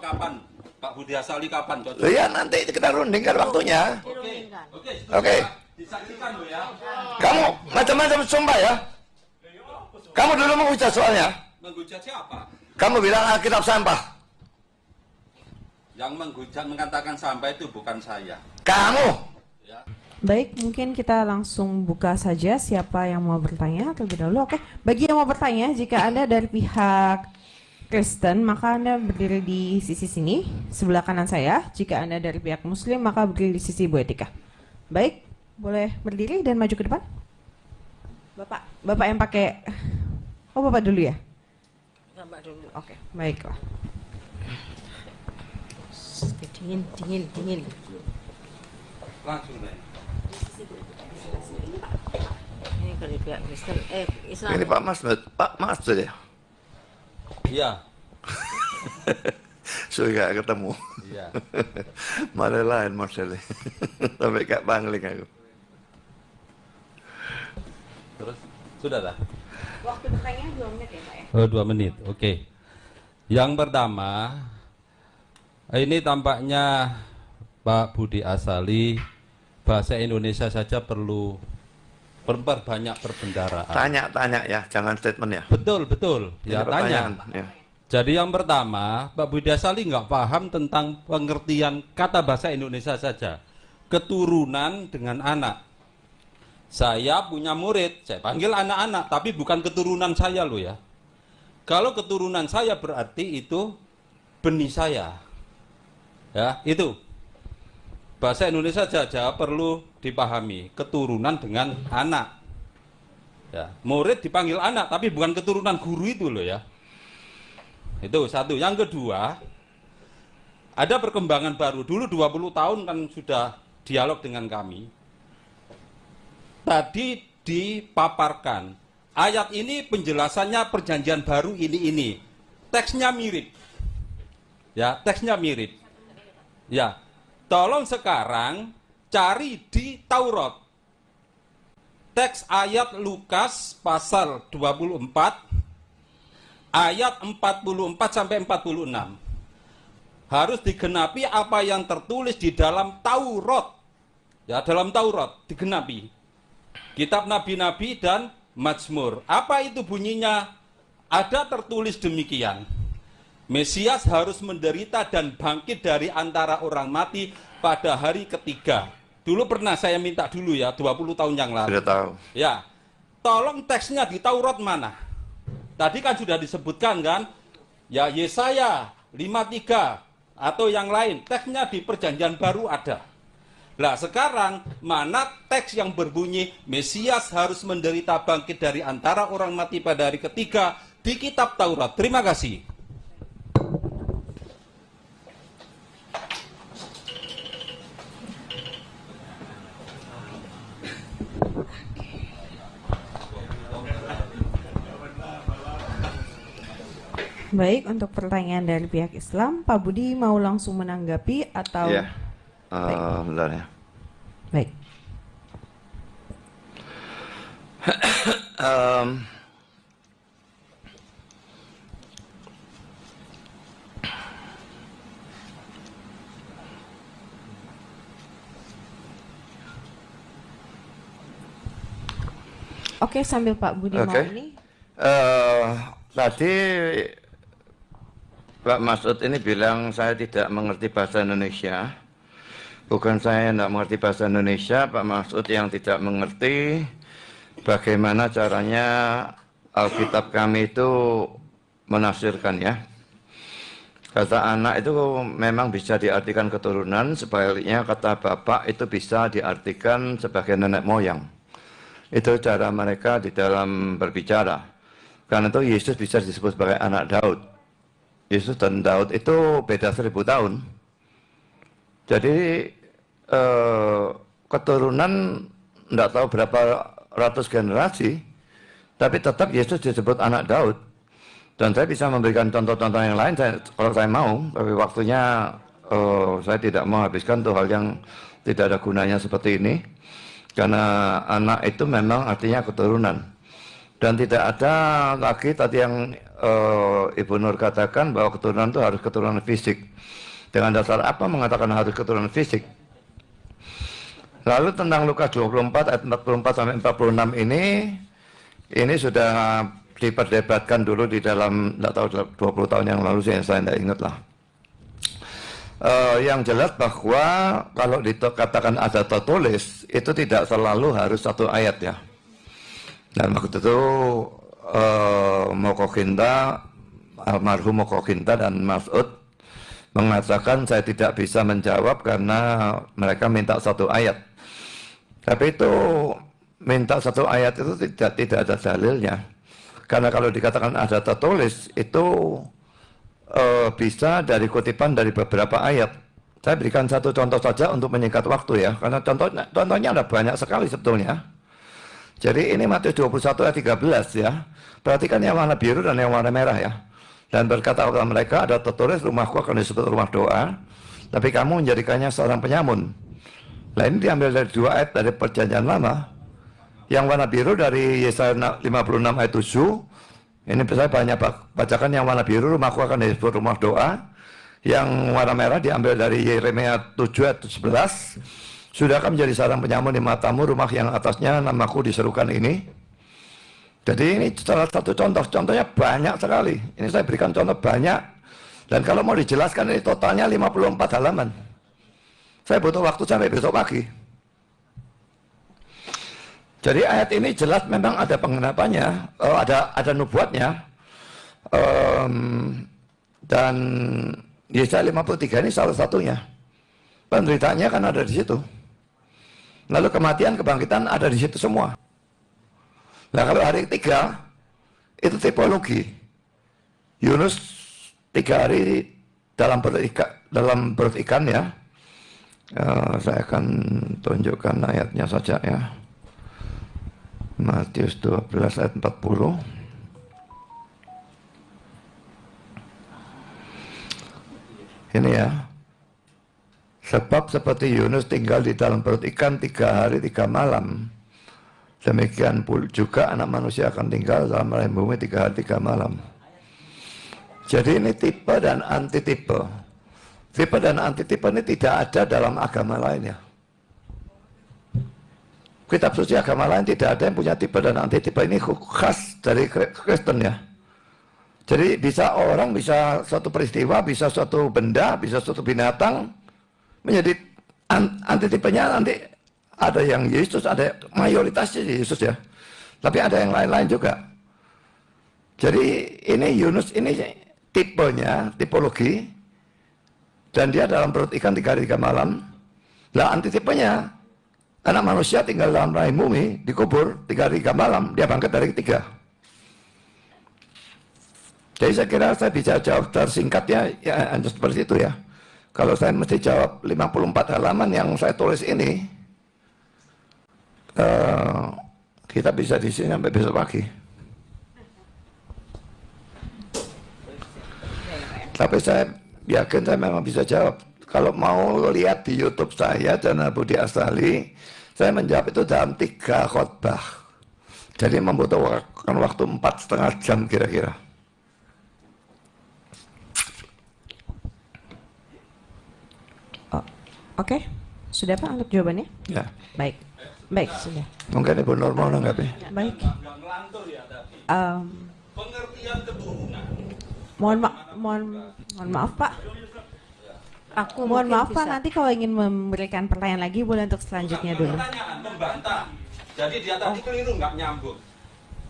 kapan? Pak Budi Asali kapan? Iya, nanti kita rundingkan waktunya. Oke. Disaksikan lo ya. Kamu macam-macam sumpah ya. Kamu dulu menghujat soalnya. Menghujat siapa? Kamu bilang Alkitab sampah. Yang menghujat mengatakan sampah itu bukan saya. Kamu. Ya. Baik, mungkin kita langsung buka saja siapa yang mau bertanya terlebih dahulu. Oke, bagi yang mau bertanya, jika Anda dari pihak Kristen, maka Anda berdiri di sisi sini, sebelah kanan saya. Jika Anda dari pihak Muslim, maka berdiri di sisi Bu Etika. Baik, boleh berdiri dan maju ke depan. Bapak yang pakai, oh Bapak dulu ya? Bapak dulu. Oke, baiklah. Dingin. Langsung nih. Ini dari pihak Kristen, Islam. Ini Pak Masud ya. Iya. Sudah gak ketemu. Iya. Malah lain modelnya. Sampai kayak pangling aku. Terus sudah dah. Waktu bertanya 2 menit ya Pak ya? Oh, 2 menit. Oke. Yang pertama, ini tampaknya Pak Budi Asali bahasa Indonesia saja perlu banyak perbendaraan. Tanya ya, jangan statement ya. Betul. Ya, tanya. Ya. Jadi yang pertama, Pak Budi Asali nggak paham tentang pengertian kata bahasa Indonesia saja. Keturunan dengan anak. Saya punya murid, saya panggil anak-anak, tapi bukan keturunan saya loh ya. Kalau keturunan saya berarti itu benih saya. Ya, itu. Bahasa Indonesia saja perlu dipahami, keturunan dengan anak. Ya, murid dipanggil anak, tapi bukan keturunan guru itu loh ya. Itu satu. Yang kedua, ada perkembangan baru. Dulu 20 tahun kan sudah dialog dengan kami. Tadi dipaparkan. Ayat ini penjelasannya perjanjian baru ini. Teksnya mirip. Ya, teksnya mirip. Ya. Tolong sekarang cari di Taurat. Teks ayat Lukas pasal 24 ayat 44 sampai 46. Harus digenapi apa yang tertulis di dalam Taurat. Ya, dalam Taurat digenapi. Kitab nabi-nabi dan Mazmur. Apa itu bunyinya? Ada tertulis demikian. Mesias harus menderita dan bangkit dari antara orang mati pada hari ketiga. Dulu pernah saya minta dulu ya, 20 tahun yang lalu. Sudah tahu. Ya, tolong teksnya di Taurat mana? Tadi kan sudah disebutkan kan, ya Yesaya 53 atau yang lain. Teksnya di perjanjian baru ada. Nah sekarang mana teks yang berbunyi Mesias harus menderita bangkit dari antara orang mati pada hari ketiga di kitab Taurat? Terima kasih. Baik, untuk pertanyaan dari pihak Islam, Pak Budi mau langsung menanggapi atau? Iya. Bentar ya. Baik. Oke, sambil Pak Budi mau ini. Tadi Pak Masud ini bilang saya tidak mengerti bahasa Indonesia. Bukan saya yang tidak mengerti bahasa Indonesia, Pak Masud yang tidak mengerti bagaimana caranya Alkitab kami itu menafsirkan ya. Kata anak itu memang bisa diartikan keturunan, sebaliknya kata bapak itu bisa diartikan sebagai nenek moyang. Itu cara mereka di dalam berbicara. Karena itu Yesus bisa disebut sebagai anak Daud. Yesus dan Daud itu beda 1000 tahun. Jadi keturunan tidak tahu berapa ratus generasi, tapi tetap Yesus disebut anak Daud. Dan saya bisa memberikan contoh-contoh yang lain kalau saya mau, tapi waktunya saya tidak mau habiskan tuh hal yang tidak ada gunanya seperti ini. Karena anak itu memang artinya keturunan. Dan tidak ada lagi tadi yang Ibu Nur katakan bahwa keturunan itu harus keturunan fisik. Dengan dasar apa mengatakan harus keturunan fisik? Lalu tentang Lukas 24 ayat 44 sampai 46 ini sudah diperdebatkan dulu di dalam, tidak tahu 20 tahun yang lalu, saya tidak ingat lah. Yang jelas bahwa kalau dikatakan ada tertulis, itu tidak selalu harus satu ayat ya. Dan waktu itu almarhum Mokokinta dan Mas'ud mengatakan saya tidak bisa menjawab karena mereka minta satu ayat. Tapi itu minta satu ayat itu tidak ada dalilnya. Karena kalau dikatakan ada tertulis itu bisa dari kutipan dari beberapa ayat. Saya berikan satu contoh saja untuk menyingkat waktu ya. Karena contohnya ada banyak sekali sebetulnya. Jadi ini Matius 21 ayat 13 ya. Perhatikan yang warna biru dan yang warna merah ya. Dan berkata kepada mereka, ada tertulis rumahku akan disebut rumah doa, tapi kamu menjadikannya seorang penyamun. Nah ini diambil dari dua ayat dari Perjanjian Lama. Yang warna biru dari Yesaya 56 ayat 7. Ini saya banyak bacakan yang warna biru, rumahku akan disebut rumah doa. Yang warna merah diambil dari Yeremia 7 ayat 11. Sudahkah menjadi seorang penyamun di matamu rumah yang atasnya namaku diserukan ini? Jadi ini salah satu contoh, contohnya banyak sekali. Ini saya berikan contoh banyak. Dan kalau mau dijelaskan ini totalnya 54 halaman. Saya butuh waktu sampai besok pagi. Jadi ayat ini jelas memang ada pengenapannya, ada nubuatnya. Dan Yesaya 53 ini salah satunya. Penderitaannya kan ada di situ. Lalu kematian, kebangkitan ada di situ semua. Nah kalau hari ketiga, itu tipologi. Yunus 3 hari dalam perut ikan ya. Saya akan tunjukkan ayatnya saja ya. Matius 12 ayat 40. Ini ya. Sebab seperti Yunus tinggal di dalam perut ikan 3 hari 3 malam. Demikian pula juga anak manusia akan tinggal dalam rahim bumi 3 hari 3 malam. Jadi ini tipe dan antitipe. Tipe dan antitipe ini tidak ada dalam agama lainnya. Kitab suci agama lain tidak ada yang punya tipe dan antitipe. Ini khas dari Kristen ya. Jadi bisa orang, bisa suatu peristiwa, bisa suatu benda, bisa suatu binatang menjadi antitipenya nanti ada yang Yesus, ada mayoritasnya Yesus ya. Tapi ada yang lain-lain juga. Jadi ini Yunus ini tipenya, tipologi, dan dia dalam perut ikan 3 hari 3 malam. Lah antitipenya, anak manusia tinggal dalam rahim bumi, dikubur 3 hari 3 malam, dia bangkit dari ketiga. Jadi saya kira saya bisa jawab tersingkatnya ya hanya seperti itu ya. Kalau saya mesti jawab 54 halaman yang saya tulis ini, kita bisa di sini sampai besok pagi. Tapi saya yakin saya memang bisa jawab. Kalau mau lihat di YouTube saya, Channel Budi Astali, saya menjawab itu dalam 3 khotbah. Jadi membutuhkan waktu 4,5 jam kira-kira. Oke, sudah Pak untuk jawabannya? Ya. Baik, baik sudah. Mungkin Ibu Nur mau nanggapi. Baik. Nggak ngelantur ya tadi. Pengertian keturunan. Mohon maaf Pak. Aku Mohon mungkin maaf Pak, bisa. nanti kalau ingin memberikan pertanyaan lagi boleh untuk selanjutnya dulu. Pertanyaan membantah. Jadi dia tadi keliru, nggak nyambung.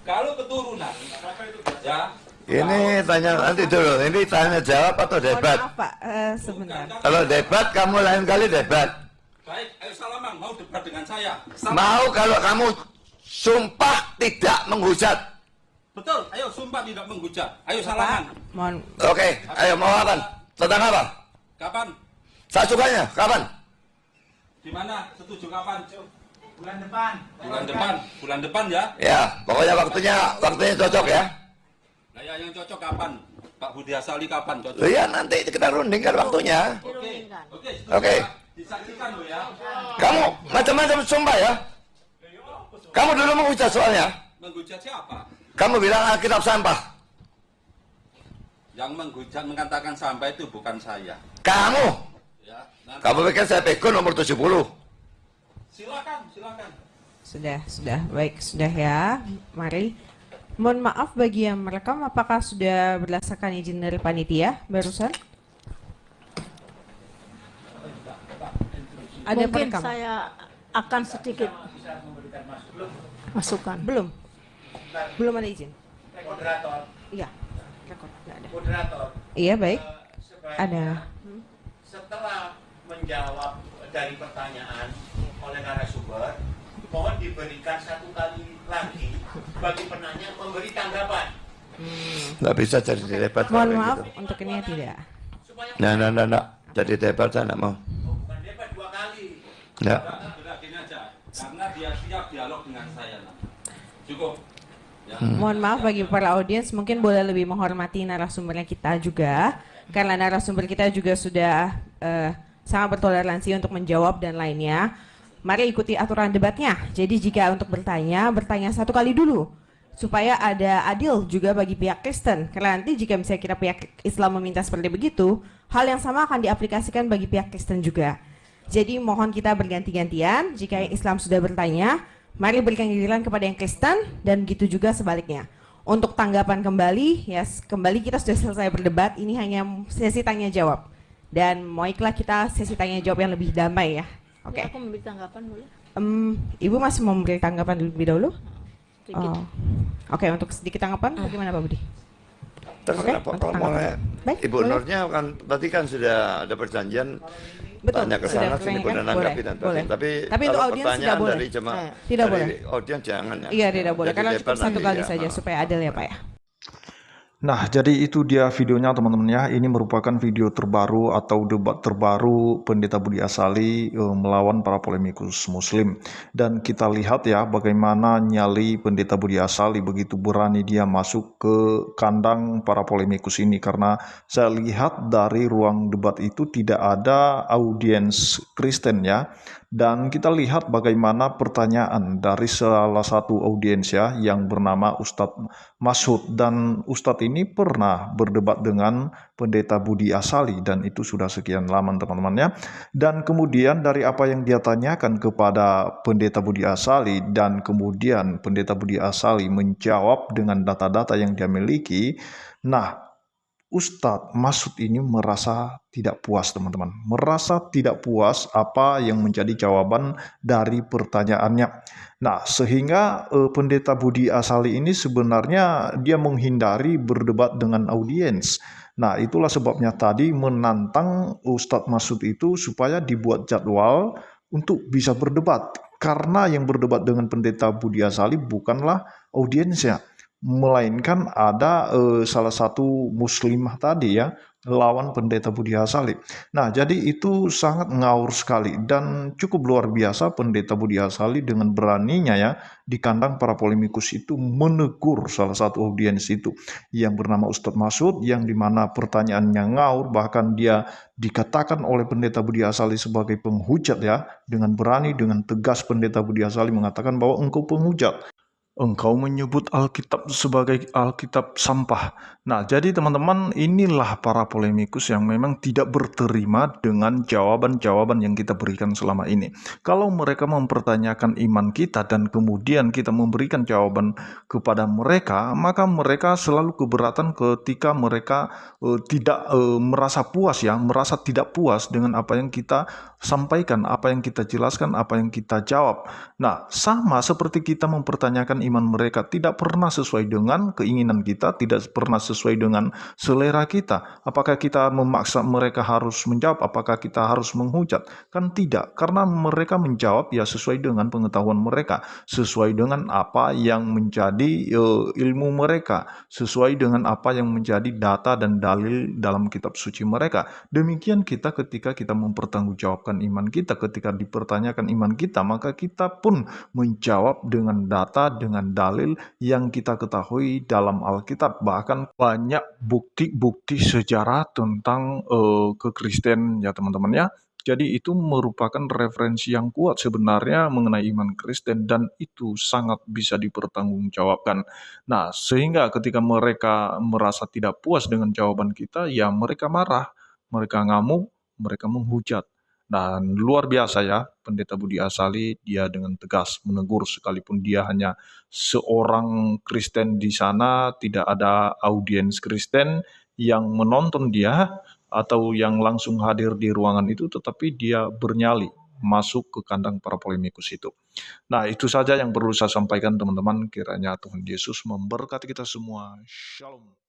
Kalau keturunan, ya. Ini tanya nanti dulu. Ini tanya jawab atau Mohon debat? maaf Pak, sebentar. Kalau debat kamu lain kali debat. Baik, ayo Salaman mau debat dengan saya. Mau kalau kamu sumpah tidak menghujat. Betul, ayo sumpah tidak menghujat. Ayo Pak, Salaman. mohon. Oke, ayo mau apa? Tentang apa? Kapan? Saya sukanya, kapan? Di mana? Setuju kapan? Bulan depan. Bulan depan ya. Ya, pokoknya waktunya cocok ya. Nah ya, yang cocok kapan? Pak Budi Astali kapan cocok? Loh ya nanti kita rundingkan waktunya. Oke, setuju Oke. ya? Disaksikan loh ya. Kamu macam-macam sumpah ya. Kamu dulu menghujat soalnya. Menghujat siapa? Kamu bilang Alkitab sampah. Yang menghujat mengatakan sampah itu bukan saya. Kamu. Ya, nanti- Kamu pikir saya pikun nomor 70? Silakan, silakan. Sudah, baik, sudah ya. Mari. Mohon maaf bagi yang merekam, apakah sudah berdasarkan izin dari panitia barusan? Ada Mungkin perekam? saya akan sedikit masukan. Belum ada izin. Moderator, Iya, rekod nggak ada. moderator. Iya baik. Sebaiknya Ada. Setelah menjawab dari pertanyaan oleh narasumber, mohon diberikan satu kali lagi bagi penanya memberi tanggapan Nggak bisa jadi debat. Mohon kalau maaf gitu. untuk ini tidak. supaya Nah. Jadi debat saya nggak mau. bukan debat 2 kali. Nggak. Sudah gini aja, karena dia siap dialog dengan saya. Cukup. Ya. Mohon maaf bagi para audiens, mungkin boleh lebih menghormati narasumbernya kita juga, karena narasumber kita juga sudah sangat bertoleransi untuk menjawab dan lainnya. Mari ikuti aturan debatnya. Jadi jika untuk bertanya satu kali dulu, supaya ada adil juga bagi pihak Kristen. Karena nanti jika misalnya kita pihak Islam meminta seperti begitu, hal yang sama akan diaplikasikan bagi pihak Kristen juga. Jadi mohon kita berganti-gantian. Jika yang Islam sudah bertanya, mari berikan giliran kepada yang Kristen dan begitu juga sebaliknya. Untuk tanggapan kembali, ya kembali kita sudah selesai berdebat. Ini hanya sesi tanya jawab. Dan baiklah kita sesi tanya jawab yang lebih damai ya. Oke. Ya, aku memberi tanggapan boleh? Ibu masih mau memberi tanggapan lebih dahulu? Sedikit. Oh. Oke, untuk sedikit tanggapan bagaimana Pak Budi? Terserah Oke, Pak untuk Romo. tanggapan. Baik, Ibu boleh. Nurnya kan tadi kan sudah ada perjanjian. Betul, Tanya ke sudah sana sini pertanyaan, pun boleh, nanggapi dan boleh. sebagainya. Tapi untuk kalau audiens tidak pertanyaan boleh. dari jemaah, Tidak dari boleh. audiens jangan ya. Iya, tidak boleh. Jadi Karena debat cukup satu nanti kali ya. saja supaya adil ya Pak ya. Nah, jadi itu dia videonya teman-teman ya. Ini merupakan video terbaru atau debat terbaru Pendeta Budi Asali melawan para polemikus Muslim. Dan kita lihat ya bagaimana nyali Pendeta Budi Asali begitu berani dia masuk ke kandang para polemikus ini. Karena saya lihat dari ruang debat itu tidak ada audiens Kristen ya. Dan kita lihat bagaimana pertanyaan dari salah satu audiens ya yang bernama Ustadz Masud, dan Ustadz ini pernah berdebat dengan Pendeta Budi Asali dan itu sudah sekian lama teman-teman ya. Dan kemudian dari apa yang dia tanyakan kepada Pendeta Budi Asali dan kemudian Pendeta Budi Asali menjawab dengan data-data yang dia miliki. Nah, Ustadz Masud ini merasa tidak puas teman-teman. Merasa tidak puas apa yang menjadi jawaban dari pertanyaannya. Nah, sehingga Pendeta Budi Asali ini sebenarnya dia menghindari berdebat dengan audiens. Nah, itulah sebabnya tadi menantang Ustadz Masud itu supaya dibuat jadwal untuk bisa berdebat. Karena yang berdebat dengan Pendeta Budi Asali bukanlah audiensnya, melainkan ada salah satu muslimah tadi ya lawan Pendeta Budi Asali. Nah, jadi itu sangat ngawur sekali dan cukup luar biasa Pendeta Budi Asali dengan beraninya ya di kandang para polemikus itu menegur salah satu audiens itu yang bernama Ustadz Masud, yang dimana pertanyaannya ngawur, bahkan dia dikatakan oleh Pendeta Budi Asali sebagai penghujat ya. Dengan berani, dengan tegas Pendeta Budi Asali mengatakan bahwa engkau penghujat. Engkau menyebut Alkitab sebagai Alkitab sampah. Nah, jadi teman-teman, inilah para polemikus yang memang tidak berterima dengan jawaban-jawaban yang kita berikan selama ini. Kalau mereka mempertanyakan iman kita dan kemudian kita memberikan jawaban kepada mereka, maka mereka selalu keberatan ketika mereka tidak merasa puas ya, merasa tidak puas dengan apa yang kita sampaikan, apa yang kita jelaskan, apa yang kita jawab. Nah, sama seperti kita mempertanyakan iman mereka tidak pernah sesuai dengan keinginan kita, tidak pernah sesuai dengan selera kita. Apakah kita memaksa mereka harus menjawab? Apakah kita harus menghujat? Kan tidak, karena mereka menjawab ya sesuai dengan pengetahuan mereka, sesuai dengan apa yang menjadi ilmu mereka, sesuai dengan apa yang menjadi data dan dalil dalam kitab suci mereka. Demikian kita ketika kita mempertanggungjawabkan iman kita, ketika dipertanyakan iman kita, maka kita pun menjawab dengan data, dengan dalil yang kita ketahui dalam Alkitab. Bahkan banyak bukti-bukti sejarah tentang kekristen ya teman-teman ya. Jadi itu merupakan referensi yang kuat sebenarnya mengenai iman Kristen dan itu sangat bisa dipertanggungjawabkan. Nah, sehingga ketika mereka merasa tidak puas dengan jawaban kita, ya mereka marah, mereka ngamuk, mereka menghujat. Dan luar biasa ya, Pendeta Budi Asali, dia dengan tegas menegur sekalipun dia hanya seorang Kristen di sana, tidak ada audiens Kristen yang menonton dia atau yang langsung hadir di ruangan itu, tetapi dia bernyali masuk ke kandang para polemikus itu. Nah, itu saja yang perlu saya sampaikan teman-teman. Kiranya Tuhan Yesus memberkati kita semua. Shalom.